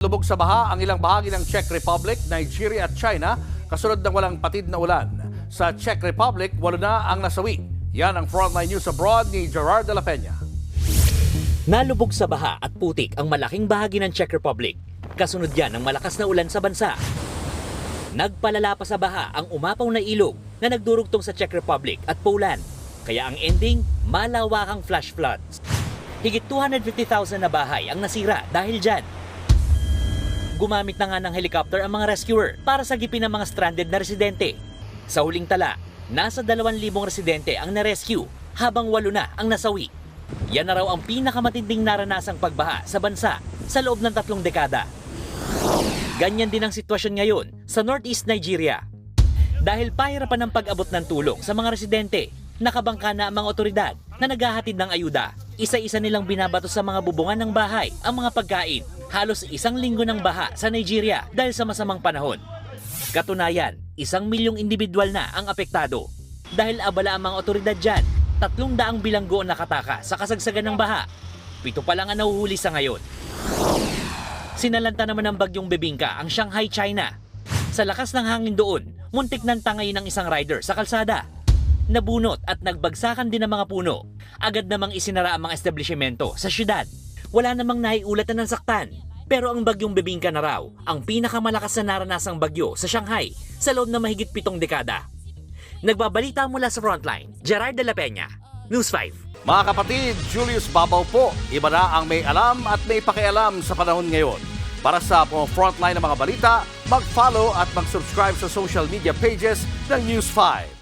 Lubog sa baha ang ilang bahagi ng Czech Republic, Nigeria at China kasunod ng walang patid na ulan. Sa Czech Republic, 8 na ang nasawi. Yan ang Frontline News Abroad ni Gerard de la Peña. Nalubog sa baha at putik ang malaking bahagi ng Czech Republic. Kasunod yan ng malakas na ulan sa bansa. Nagpalala pa sa baha ang umapaw na ilog na nagdurugtong sa Czech Republic at Poland. Kaya ang ending, malawakang flash floods. Higit 250,000 na bahay ang nasira dahil dyan. Gumamit na nga ng helicopter ang mga rescuer para sagipin ang mga stranded na residente. Sa huling tala, nasa 2,000 residente ang na-rescue habang 8 na ang nasawi. Yan na raw ang pinakamatinding naranasang pagbaha sa bansa sa loob ng 3 dekada. Ganyan din ang sitwasyon ngayon sa Northeast Nigeria. Dahil pahirapan ng pag-abot ng tulong sa mga residente, nakabangka na ang mga otoridad na naghahatid ng ayuda. Isa-isa nilang binabato sa mga bubungan ng bahay ang mga pagkain. Halos 1 linggo ng baha sa Nigeria dahil sa masamang panahon. Katunayan, 1 milyong individual na ang apektado. Dahil abala ang mga otoridad dyan, 300 bilanggo ang nakataka sa kasagsagan ng baha. 7 pa lang ang nahuhuli sa ngayon. Sinalanta naman ng bagyong Bebingka ang Shanghai, China. Sa lakas ng hangin doon, muntik nang tangay ng isang rider sa kalsada. Nabunot at nagbagsakan din ng mga puno. Agad namang isinara ang mga establishmento sa syudad. Wala namang naiulat na nasaktan. Pero ang bagyong Bebingka na raw ang pinakamalakas na naranasang bagyo sa Shanghai sa loob na mahigit 7 dekada. Nagbabalita mula sa Frontline, Gerard de la Peña, News 5. Mga kapatid, Julius Babaw po. Iba na ang may alam at may pakialam sa panahon ngayon. Para sa Frontline ng mga balita, mag-follow at mag-subscribe sa social media pages ng News 5.